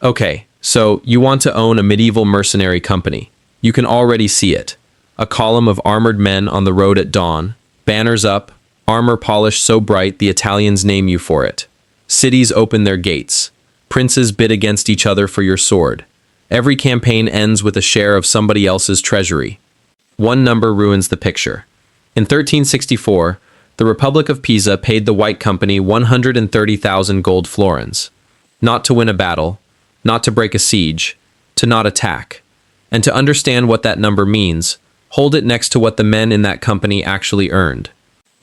Okay, so you want to own a medieval mercenary company. You can already see it. A column of armored men on the road at dawn, banners up, armor polished so bright the Italians name you for it. Cities open their gates. Princes bid against each other for your sword. Every campaign ends with a share of somebody else's treasury. One number ruins the picture. In 1364, the Republic of Pisa paid the White Company 130,000 gold florins. Not to win a battle, not to break a siege, to not attack. And to understand what that number means, hold it next to what the men in that company actually earned.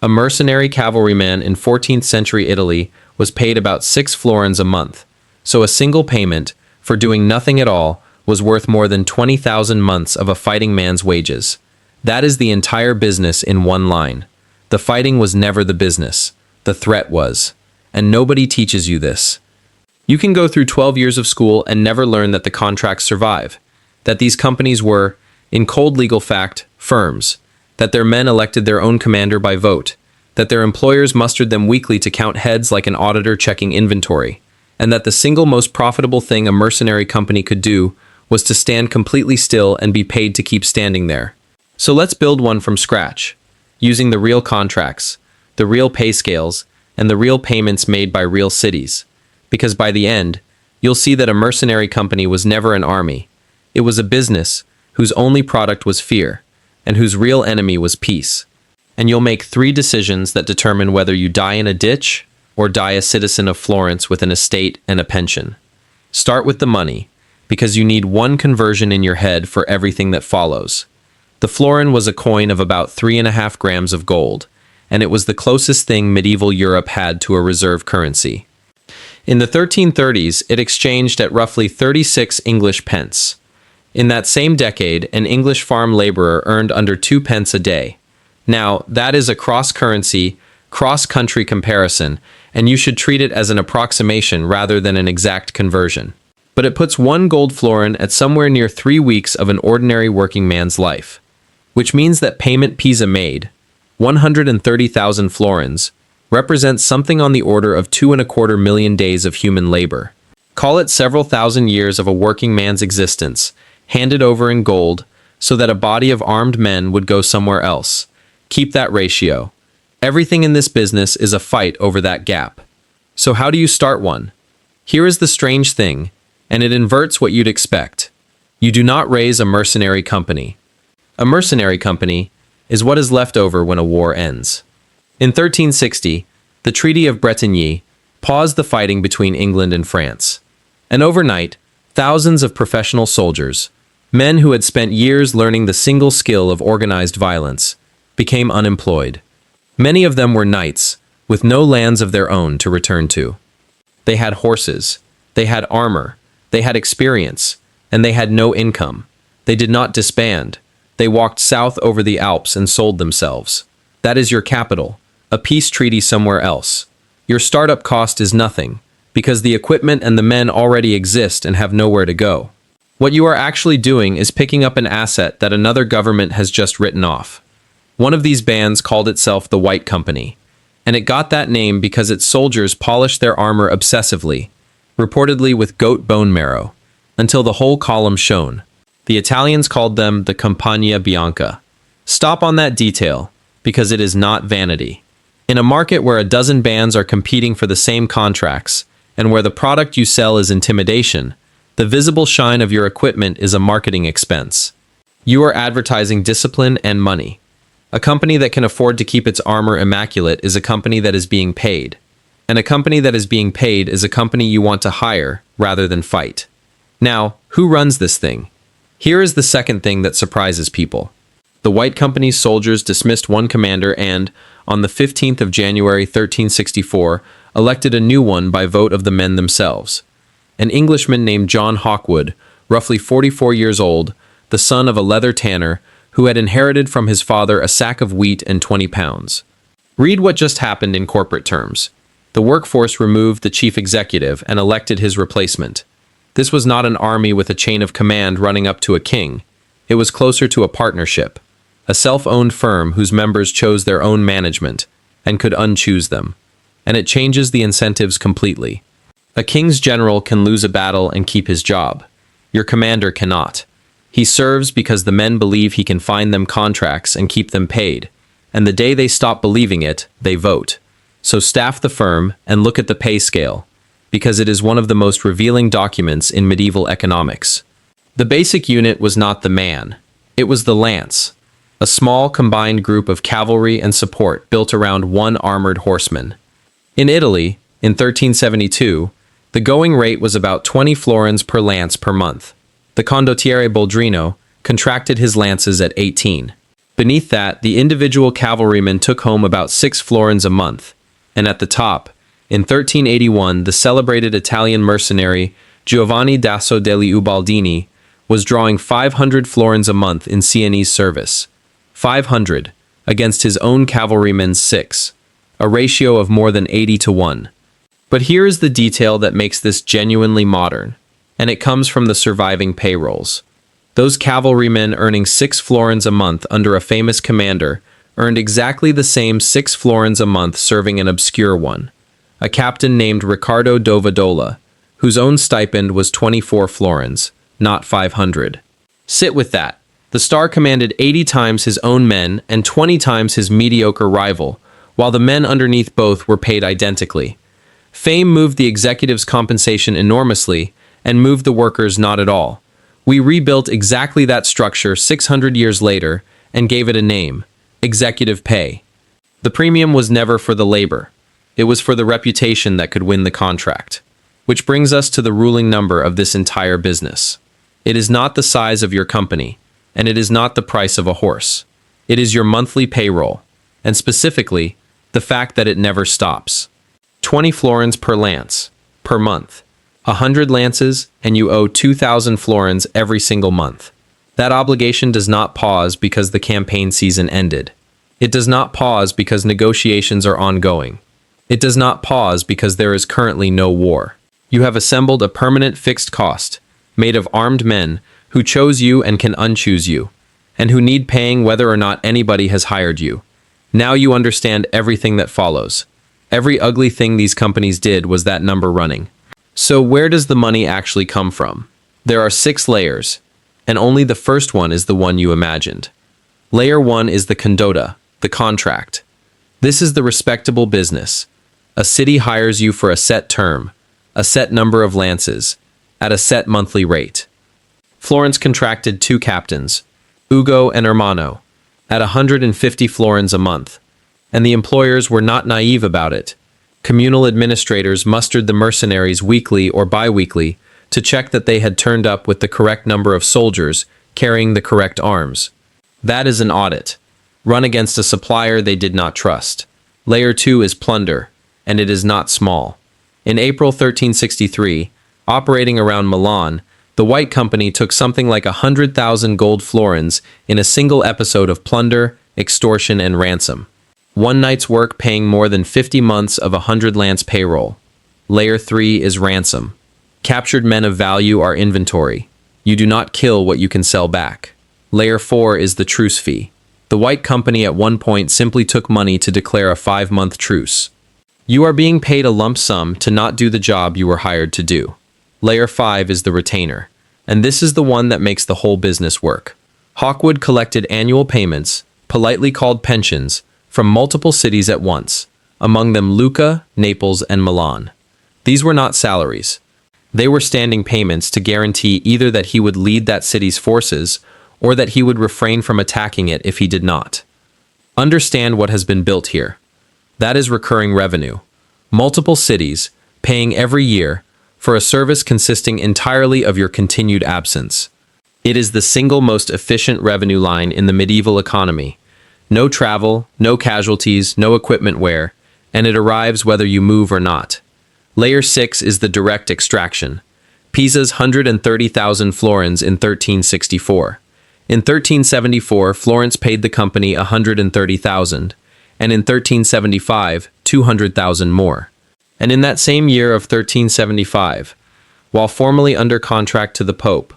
A mercenary cavalryman in 14th century Italy was paid about 6 florins a month, so a single payment, for doing nothing at all, was worth more than 20,000 months of a fighting man's wages. That is the entire business in one line. The fighting was never the business. The threat was. And nobody teaches you this. You can go through 12 years of school and never learn that the contracts survive, that these companies were, in cold legal fact, firms, that their men elected their own commander by vote, that their employers mustered them weekly to count heads like an auditor checking inventory, and that the single most profitable thing a mercenary company could do was to stand completely still and be paid to keep standing there. So let's build one from scratch, using the real contracts, the real pay scales, and the real payments made by real cities. Because by the end, you'll see that a mercenary company was never an army. It was a business whose only product was fear, and whose real enemy was peace. And you'll make 3 decisions that determine whether you die in a ditch or die a citizen of Florence with an estate and a pension. Start with the money, because you need one conversion in your head for everything that follows. The florin was a coin of about 3.5 grams of gold, and it was the closest thing medieval Europe had to a reserve currency. In the 1330s, it exchanged at roughly 36 English pence. In that same decade, an English farm laborer earned under 2 pence a day. Now, that is a cross-currency, cross-country comparison, and you should treat it as an approximation rather than an exact conversion. But it puts 1 gold florin at somewhere near 3 weeks of an ordinary working man's life. Which means that payment Pisa made, 130,000 florins, represents something on the order of 2.25 million days of human labor. Call it several thousand years of a working man's existence, handed over in gold, so that a body of armed men would go somewhere else. Keep that ratio. Everything in this business is a fight over that gap. So how do you start one? Here is the strange thing, and it inverts what you'd expect. You do not raise a mercenary company. A mercenary company is what is left over when a war ends. In 1360, the Treaty of Bretigny paused the fighting between England and France. And overnight, thousands of professional soldiers, men who had spent years learning the single skill of organized violence, became unemployed. Many of them were knights, with no lands of their own to return to. They had horses, they had armor, they had experience, and they had no income. They did not disband. They walked south over the Alps and sold themselves. That is your capital, a peace treaty somewhere else. Your startup cost is nothing, because the equipment and the men already exist and have nowhere to go. What you are actually doing is picking up an asset that another government has just written off. One of these bands called itself the White Company, and it got that name because its soldiers polished their armor obsessively, reportedly with goat bone marrow, until the whole column shone. The Italians called them the Compagnia Bianca. Stop on that detail, because it is not vanity. In a market where a dozen bands are competing for the same contracts, and where the product you sell is intimidation, the visible shine of your equipment is a marketing expense. You are advertising discipline and money. A company that can afford to keep its armor immaculate is a company that is being paid. And a company that is being paid is a company you want to hire rather than fight. Now, who runs this thing? Here is the second thing that surprises people. The White Company's soldiers dismissed one commander and, on the 15th of January 1364, elected a new one by vote of the men themselves. An Englishman named John Hawkwood, roughly 44 years old, the son of a leather tanner, who had inherited from his father a sack of wheat and 20 pounds. Read what just happened in corporate terms. The workforce removed the chief executive and elected his replacement. This was not an army with a chain of command running up to a king. It was closer to a partnership, a self-owned firm whose members chose their own management and could unchoose them. And it changes the incentives completely. A king's general can lose a battle and keep his job. Your commander cannot. He serves because the men believe he can find them contracts and keep them paid, and the day they stop believing it, they vote. So staff the firm and look at the pay scale, because it is one of the most revealing documents in medieval economics. The basic unit was not the man, it was the lance, a small combined group of cavalry and support built around one armored horseman. In Italy, in 1372, the going rate was about 20 florins per lance per month. The condottiere Boldrino contracted his lances at 18. Beneath that, the individual cavalryman took home about 6 florins a month, and at the top, in 1381, the celebrated Italian mercenary Giovanni Dasso degli Ubaldini was drawing 500 florins a month in Sienese service. 500 against his own cavalrymen's 6, a ratio of more than 80 to 1. But here is the detail that makes this genuinely modern, and it comes from the surviving payrolls. Those cavalrymen earning 6 florins a month under a famous commander earned exactly the same 6 florins a month serving an obscure one, a captain named Riccardo Dovadola, whose own stipend was 24 florins, not 500. Sit with that. The star commanded 80 times his own men and 20 times his mediocre rival, while the men underneath both were paid identically. Fame moved the executive's compensation enormously and moved the workers not at all. We rebuilt exactly that structure 600 years later and gave it a name, executive pay. The premium was never for the labor. It was for the reputation that could win the contract. Which brings us to the ruling number of this entire business. It is not the size of your company, and it is not the price of a horse. It is your monthly payroll, and specifically, the fact that it never stops. 20 florins per lance, per month. 100 lances, and you owe 2,000 florins every single month. That obligation does not pause because the campaign season ended. It does not pause because negotiations are ongoing. It does not pause because there is currently no war. You have assembled a permanent fixed cost, made of armed men who chose you and can unchoose you, and who need paying whether or not anybody has hired you. Now you understand everything that follows. Every ugly thing these companies did was that number running. So where does the money actually come from? There are 6 layers, and only the first one is the one you imagined. Layer 1 is the condotta, the contract. This is the respectable business. A city hires you for a set term, a set number of lances, at a set monthly rate. Florence contracted 2 captains, Ugo and Ermanno, at 150 florins a month, and the employers were not naive about it. Communal administrators mustered the mercenaries weekly or bi-weekly to check that they had turned up with the correct number of soldiers carrying the correct arms. That is an audit, run against a supplier they did not trust. Layer 2 is plunder, and it is not small. In April 1363, operating around Milan, the White Company took something like 100,000 gold florins in a single episode of plunder, extortion, and ransom. One night's work paying more than 50 months of 100 lance payroll. Layer 3 is ransom. Captured men of value are inventory. You do not kill what you can sell back. Layer 4 is the truce fee. The White Company at one point simply took money to declare a 5-month truce. You are being paid a lump sum to not do the job you were hired to do. Layer 5 is the retainer, and this is the one that makes the whole business work. Hawkwood collected annual payments, politely called pensions, from multiple cities at once, among them Lucca, Naples, and Milan. These were not salaries. They were standing payments to guarantee either that he would lead that city's forces or that he would refrain from attacking it if he did not. Understand what has been built here. That is recurring revenue. Multiple cities, paying every year, for a service consisting entirely of your continued absence. It is the single most efficient revenue line in the medieval economy. No travel, no casualties, no equipment wear, and it arrives whether you move or not. Layer 6 is the direct extraction. Pisa's 130,000 florins in 1364. In 1374, Florence paid the company 130,000, and in 1375, 200,000 more. And in that same year of 1375, while formally under contract to the Pope,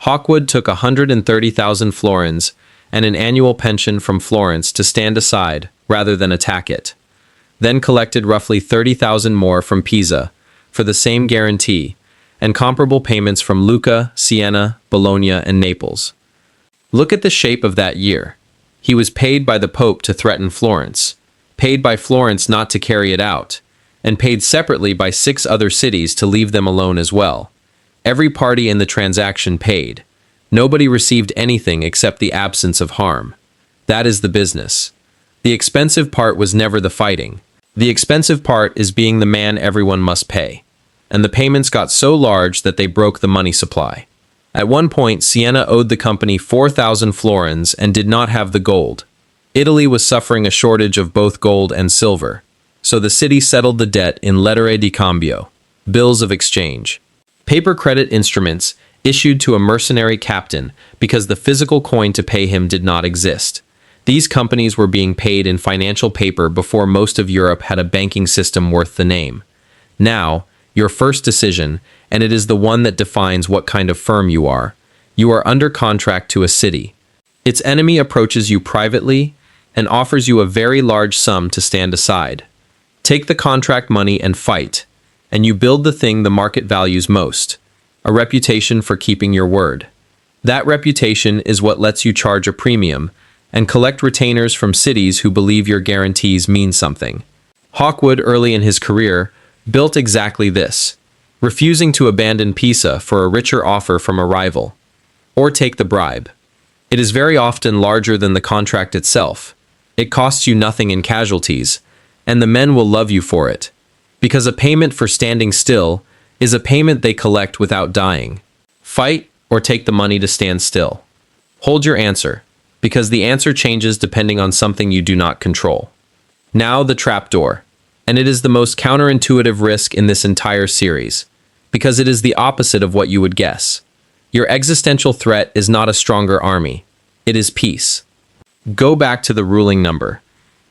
Hawkwood took 130,000 florins and an annual pension from Florence to stand aside rather than attack it. Then collected roughly 30,000 more from Pisa, for the same guarantee, and comparable payments from Lucca, Siena, Bologna, and Naples. Look at the shape of that year. He was paid by the Pope to threaten Florence, paid by Florence not to carry it out, and paid separately by 6 other cities to leave them alone as well. Every party in the transaction paid. Nobody received anything except the absence of harm. That is the business. The expensive part was never the fighting. The expensive part is being the man everyone must pay. And the payments got so large that they broke the money supply. At one point, Siena owed the company 4,000 florins and did not have the gold. Italy was suffering a shortage of both gold and silver, so the city settled the debt in lettere di cambio, bills of exchange, paper credit instruments issued to a mercenary captain because the physical coin to pay him did not exist. These companies were being paid in financial paper before most of Europe had a banking system worth the name. Now, your first decision, and it is the one that defines what kind of firm you are under contract to a city. Its enemy approaches you privately and offers you a very large sum to stand aside. Take the contract money and fight, and you build the thing the market values most, a reputation for keeping your word. That reputation is what lets you charge a premium and collect retainers from cities who believe your guarantees mean something. Hawkwood, early in his career, built exactly this, refusing to abandon Pisa for a richer offer from a rival, or take the bribe. It is very often larger than the contract itself. It costs you nothing in casualties, and the men will love you for it, because a payment for standing still is a payment they collect without dying. Fight or take the money to stand still. Hold your answer, because the answer changes depending on something you do not control. Now the trapdoor, and it is the most counterintuitive risk in this entire series, because it is the opposite of what you would guess. Your existential threat is not a stronger army, it is peace. Go back to the ruling number.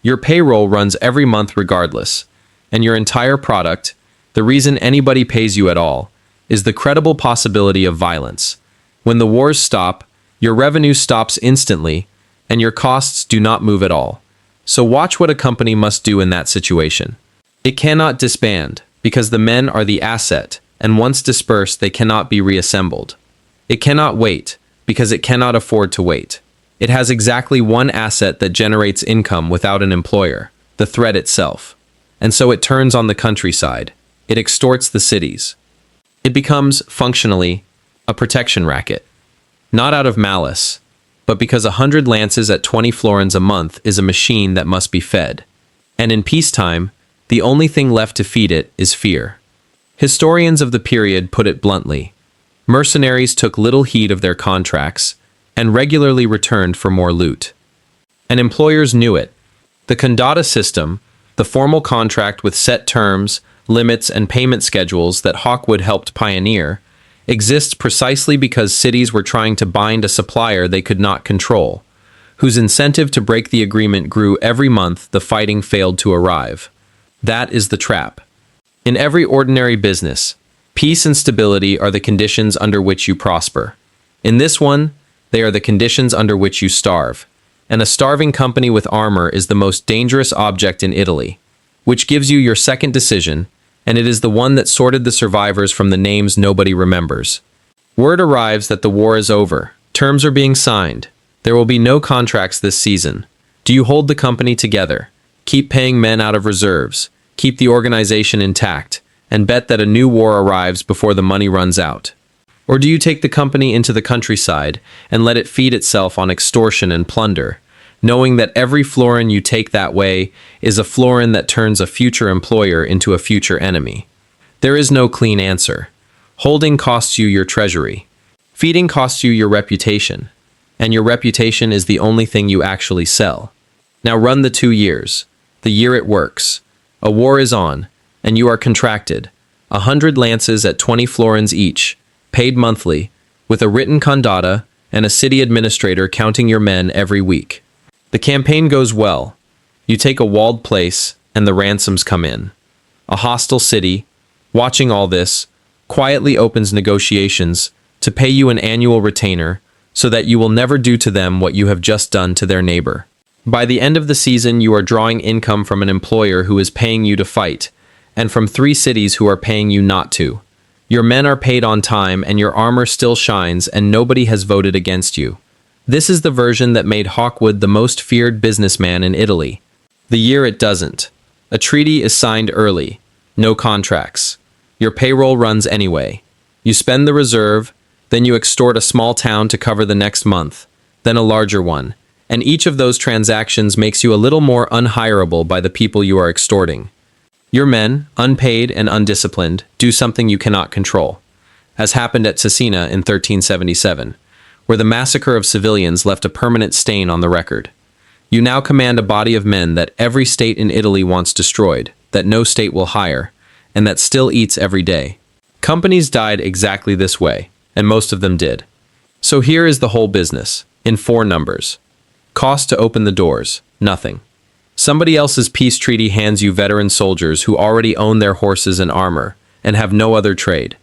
Your payroll runs every month regardless, and your entire product, the reason anybody pays you at all, is the credible possibility of violence. When the wars stop, your revenue stops instantly, and your costs do not move at all. So watch what a company must do in that situation. It cannot disband, because the men are the asset, and once dispersed they cannot be reassembled. It cannot wait, because it cannot afford to wait. It has exactly one asset that generates income without an employer, the threat itself. And so it turns on the countryside. It extorts the cities. It becomes, functionally, a protection racket. Not out of malice, but because 100 lances at 20 florins a month is a machine that must be fed. And in peacetime, the only thing left to feed it is fear. Historians of the period put it bluntly. Mercenaries took little heed of their contracts and regularly returned for more loot. And employers knew it. The condata system, the formal contract with set terms, limits, and payment schedules that Hawkwood helped pioneer, exists precisely because cities were trying to bind a supplier they could not control, whose incentive to break the agreement grew every month the fighting failed to arrive. That is the trap. In every ordinary business, peace and stability are the conditions under which you prosper. In this one, they are the conditions under which you starve. And a starving company with armor is the most dangerous object in Italy, which gives you your second decision, and it is the one that sorted the survivors from the names nobody remembers. Word arrives that the war is over. Terms are being signed. There will be no contracts this season. Do you hold the company together? Keep paying men out of reserves. Keep the organization intact, and bet that a new war arrives before the money runs out. Or do you take the company into the countryside and let it feed itself on extortion and plunder, knowing that every florin you take that way is a florin that turns a future employer into a future enemy? There is no clean answer. Holding costs you your treasury. Feeding costs you your reputation. And your reputation is the only thing you actually sell. Now run the 2 years. The year it works. A war is on, and you are contracted. 100 lances at 20 florins each, paid monthly, with a written condata and a city administrator counting your men every week. The campaign goes well. You take a walled place, and the ransoms come in. A hostile city, watching all this, quietly opens negotiations to pay you an annual retainer so that you will never do to them what you have just done to their neighbor. By the end of the season, you are drawing income from an employer who is paying you to fight, and from 3 cities who are paying you not to. Your men are paid on time and your armor still shines and nobody has voted against you. This is the version that made Hawkwood the most feared businessman in Italy. The year it doesn't. A treaty is signed early. No contracts. Your payroll runs anyway. You spend the reserve, then you extort a small town to cover the next month, then a larger one, and each of those transactions makes you a little more unhireable by the people you are extorting. Your men, unpaid and undisciplined, do something you cannot control, as happened at Cesena in 1377, where the massacre of civilians left a permanent stain on the record. You now command a body of men that every state in Italy wants destroyed, that no state will hire, and that still eats every day. Companies died exactly this way, and most of them did. So here is the whole business, in 4 numbers. Cost to open the doors, nothing. Somebody else's peace treaty hands you veteran soldiers who already own their horses and armor, and have no other trade.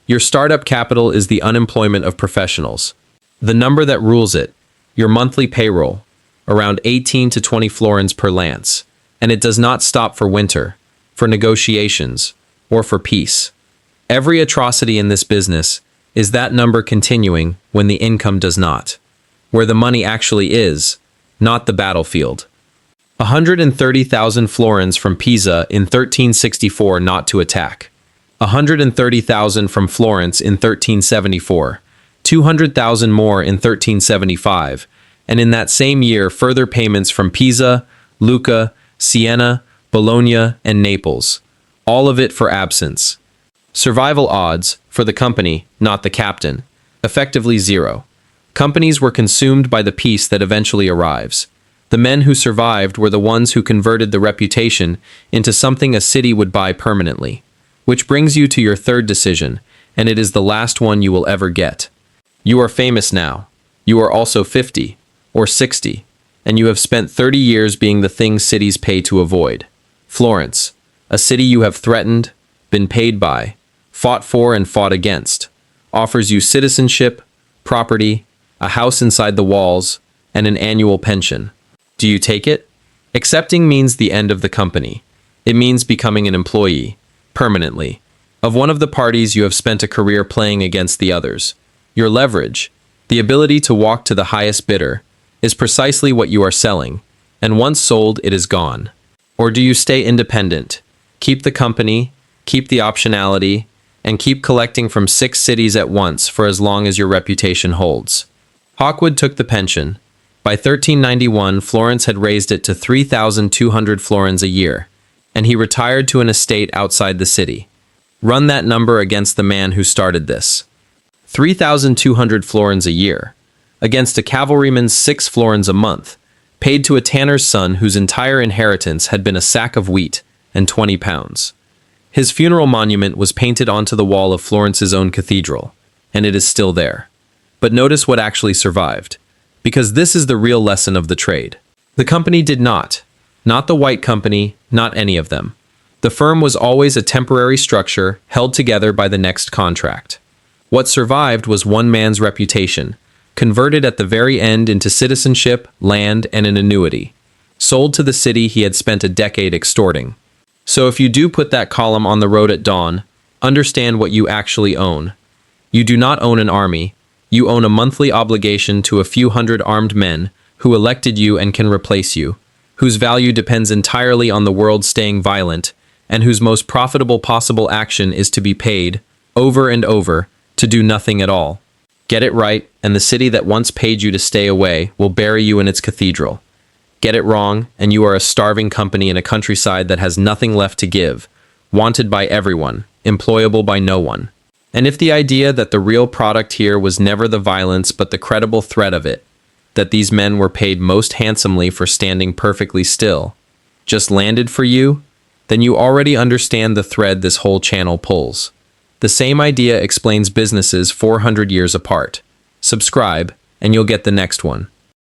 Your startup capital is the unemployment of professionals. The number that rules it, your monthly payroll, around 18 to 20 florins per lance, and it does not stop for winter, for negotiations, or for peace. Every atrocity in this business is that number continuing when the income does not, where the money actually is, not the battlefield. 130,000 florins from Pisa in 1364 not to attack. 130,000 from Florence in 1374. 200,000 more in 1375, and in that same year further payments from Pisa, Lucca, Siena, Bologna, and Naples. All of it for absence. Survival odds, for the company, not the captain, effectively 0. Companies were consumed by the peace that eventually arrives. The men who survived were the ones who converted the reputation into something a city would buy permanently. Which brings you to your third decision, and it is the last one you will ever get. You are famous now. You are also 50, or 60, and you have spent 30 years being the thing cities pay to avoid. Florence, a city you have threatened, been paid by, fought for and fought against, offers you citizenship, property, a house inside the walls, and an annual pension. Do you take it? Accepting means the end of the company. It means becoming an employee, permanently, of one of the parties you have spent a career playing against the others. Your leverage, the ability to walk to the highest bidder, is precisely what you are selling, and once sold it is gone. Or do you stay independent, keep the company, keep the optionality, and keep collecting from 6 cities at once for as long as your reputation holds? Hawkwood took the pension. By 1391, Florence had raised it to 3,200 florins a year, and he retired to an estate outside the city. Run that number against the man who started this. 3,200 florins a year, against a cavalryman's 6 florins a month, paid to a tanner's son whose entire inheritance had been a sack of wheat and 20 pounds. His funeral monument was painted onto the wall of Florence's own cathedral, and it is still there. But notice what actually survived, because this is the real lesson of the trade. The company did not the White Company, not any of them. The firm was always a temporary structure held together by the next contract. What survived was one man's reputation, converted at the very end into citizenship, land, and an annuity, sold to the city he had spent a decade extorting. So if you do put that column on the road at dawn, understand what you actually own. You do not own an army. You own a monthly obligation to a few hundred armed men who elected you and can replace you, whose value depends entirely on the world staying violent, and whose most profitable possible action is to be paid, over and over, to do nothing at all. Get it right, and the city that once paid you to stay away will bury you in its cathedral. Get it wrong, and you are a starving company in a countryside that has nothing left to give, wanted by everyone, employable by no one. And if the idea that the real product here was never the violence but the credible threat of it, that these men were paid most handsomely for standing perfectly still, just landed for you, then you already understand the thread this whole channel pulls. The same idea explains businesses 400 years apart. Subscribe, and you'll get the next one.